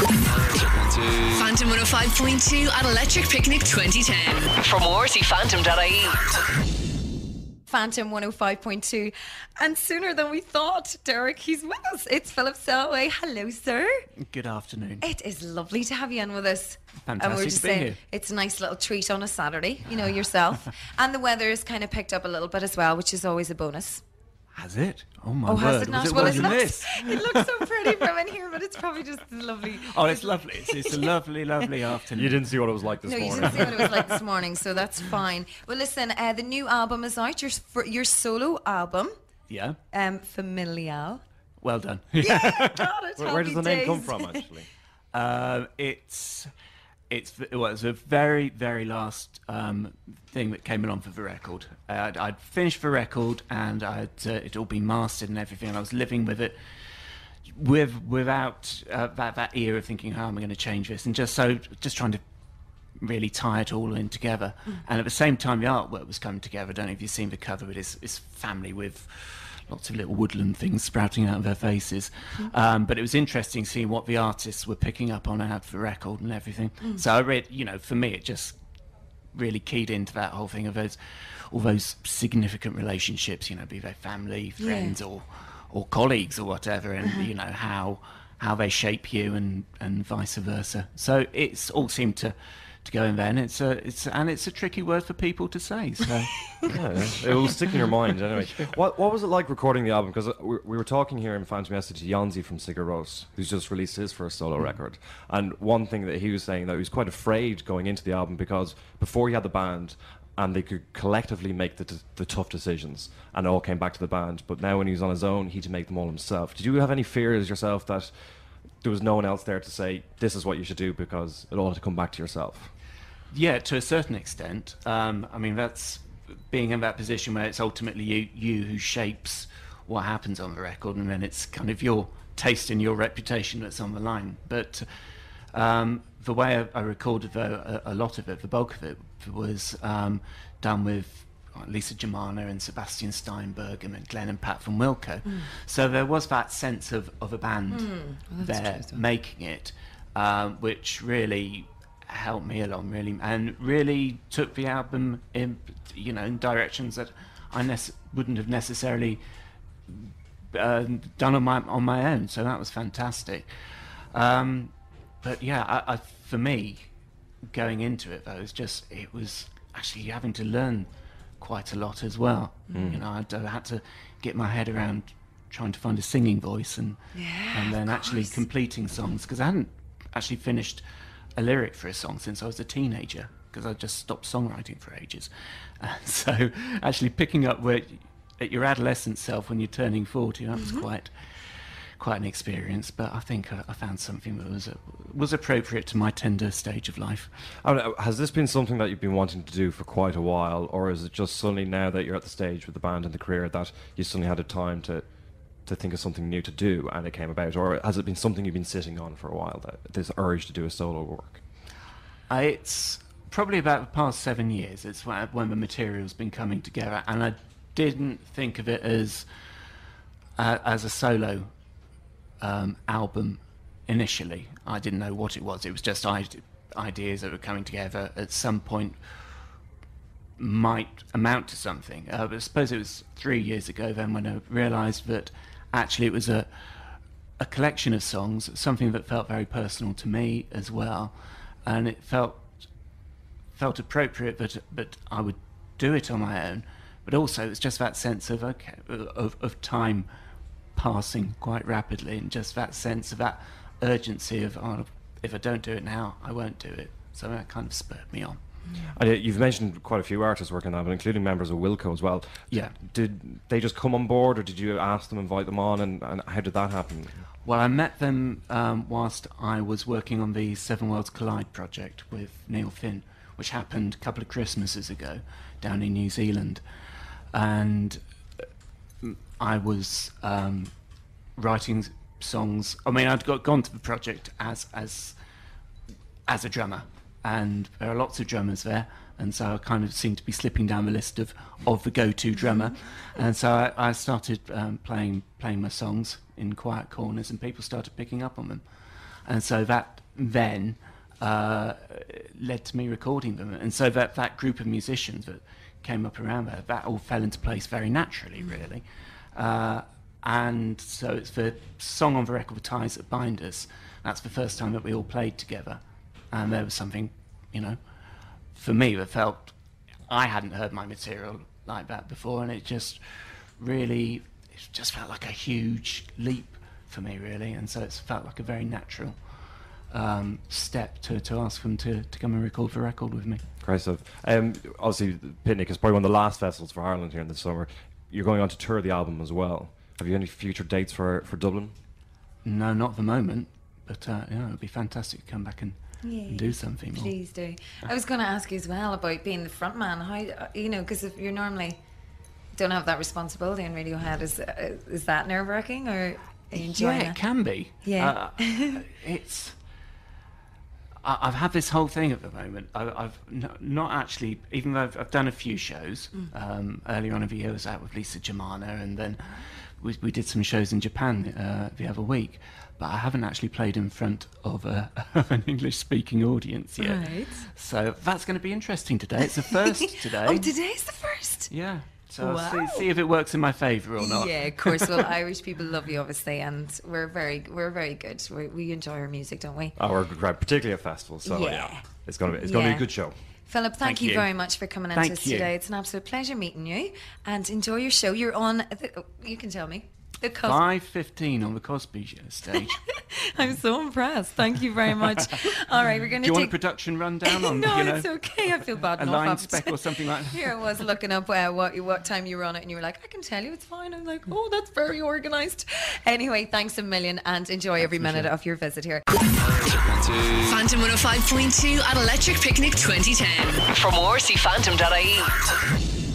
Phantom 105.2 at Electric Picnic 2010. For more, see phantom.ie. Phantom 105.2. And sooner than we thought, Derek, he's with us. It's Philip Selway. Hello, sir. Good afternoon. It is lovely to have you on with us. Fantastic and we're just to be saying, here. it's a nice little treat on a Saturday, you know, yourself. And the weather has kind of picked up a little bit as well, which is always a bonus. Has it? Oh my word! Has it not? Was it Well, worse than this? it looks so pretty from in here, but it's probably just lovely. Oh, it's lovely. It's a lovely, lovely afternoon. You didn't see what it was like this morning. No, you didn't see what it was like this morning, so that's fine. Well, listen, the new album is out, your solo album. Yeah. Familial. Well done. Yeah, got it. Where does the name come Happy from, days. actually? It's a very, very last thing that came along for the record. I'd finished the record and it'd all been mastered and everything. And I was living with it without that ear of thinking, how am I going to change this? And just trying to really tie it all in together. And at the same time, the artwork was coming together. I don't know if you've seen the cover. It is family with lots of little woodland things sprouting out of their faces. But it was interesting seeing what the artists were picking up on out of the record and everything. So I read, for me, it just really keyed into that whole thing of all those significant relationships, be they family, friends, or colleagues or whatever, and how they shape you and vice versa. So it's all seemed to go in there, and it's a tricky word for people to say. So Yeah, it will stick in your mind anyway. What was it like recording the album? Because we were talking here in Phantom yesterday to Jonsi from Sigur Rós, who's just released his first solo record. And one thing that he was saying, that he was quite afraid going into the album, because before he had the band and they could collectively make the tough decisions and it all came back to the band, but now when he was on his own, he had to make them all himself. Did you have any fears yourself that there was no one else there to say, this is what you should do, because it all had to come back to yourself? yeah, to a certain extent. That's being in that position where it's ultimately you who shapes what happens on the record, and then it's kind of your taste and your reputation that's on the line. But the way I recorded, though, a lot of it, the bulk of it, was done with Lisa Germano and Sebastian Steinberg and Glenn and Pat from Wilco. So there was that sense of a band there making it, which really helped me along, really, and really took the album in directions that I wouldn't have necessarily done on my own. So that was fantastic. But yeah, for me, going into it though, it was actually having to learn quite a lot as well. I had to get my head around trying to find a singing voice and then actually completing songs, because I hadn't actually finished a lyric for a song since I was a teenager, because I just stopped songwriting for ages. So actually picking up at your adolescent self when you're turning 40, that was quite an experience. But I think I found something that was appropriate to my tender stage of life. Has this been something that you've been wanting to do for quite a while, or is it just suddenly now that you're at the stage with the band and the career that you suddenly had the time to think of something new to do and it came about, or has it been something you've been sitting on for a while, this urge to do a solo work? It's probably about the past 7 years. It's when the material's been coming together, and I didn't think of it as a solo album initially. I didn't know what it was. It was just ideas that were coming together at some point might amount to something. But I suppose it was 3 years ago then when I realised that actually it was a collection of songs, something that felt very personal to me as well, and it felt appropriate that I would do it on my own. But also it's just that sense of time passing quite rapidly, and just that sense of that urgency of, if I don't do it now, I won't do it. So that kind of spurred me on. And you've mentioned quite a few artists working on that, including members of Wilco as well. Yeah. Did they just come on board, or did you ask them, invite them on, and how did that happen? Well, I met them whilst I was working on the Seven Worlds Collide project with Neil Finn, which happened a couple of Christmases ago down in New Zealand. And I was writing songs. I mean, I'd gone to the project as a drummer, and there are lots of drummers there, and so I kind of seemed to be slipping down the list of the go-to drummer. And so I started playing my songs in quiet corners, and people started picking up on them. And so that then led to me recording them. And so that group of musicians that came up around that all fell into place very naturally, really. And so it's the song on the record, Ties That Bind Us. That's the first time that we all played together. And there was something, for me that felt, I hadn't heard my material like that before, and it just felt like a huge leap for me, really. And so it's felt like a very natural step to ask them to come and record the record with me. Great stuff. Obviously, Picnic is probably one of the last festivals for Ireland here in the summer. You're going on to tour the album as well. Have you any future dates for Dublin? No, not at the moment, but it would be fantastic to come back and do something more. Please do. I was going to ask you as well about being the front man. How, because if you're normally don't have that responsibility in Radiohead, is that nerve-wracking, or are you enjoying it? It can be. Yeah. I've had this whole thing at the moment. I've not actually, even though I've done a few shows. Earlier on in the year I was out with Lisa Germana, and then we did some shows in Japan the other week. But I haven't actually played in front of an English-speaking audience yet. Right. So that's going to be interesting today. It's the first today. Oh, today's the first? Yeah. So wow. I'll see if it works in my favour or not. Yeah, of course. Well, Irish people love you, obviously, and we're very good. We enjoy our music, don't we? Oh, we're great, particularly at festivals. So yeah, it's going to be a good show. Philip, thank you very much for coming into us today. It's an absolute pleasure meeting you, and enjoy your show. You're on. You can tell me. 5:15 on the Cosby stage. I'm so impressed. Thank you very much. All right, we're going to do you want a production rundown on? No, it's okay. I feel bad. A line spec or something like that. Here I was looking up what time you were on it, and you were like, I can tell you, it's fine. I'm like, oh, that's very organised. Anyway, thanks a million, and enjoy every minute of your visit here. Phantom 105.2 at Electric Picnic 2010. For more, see phantom.ie.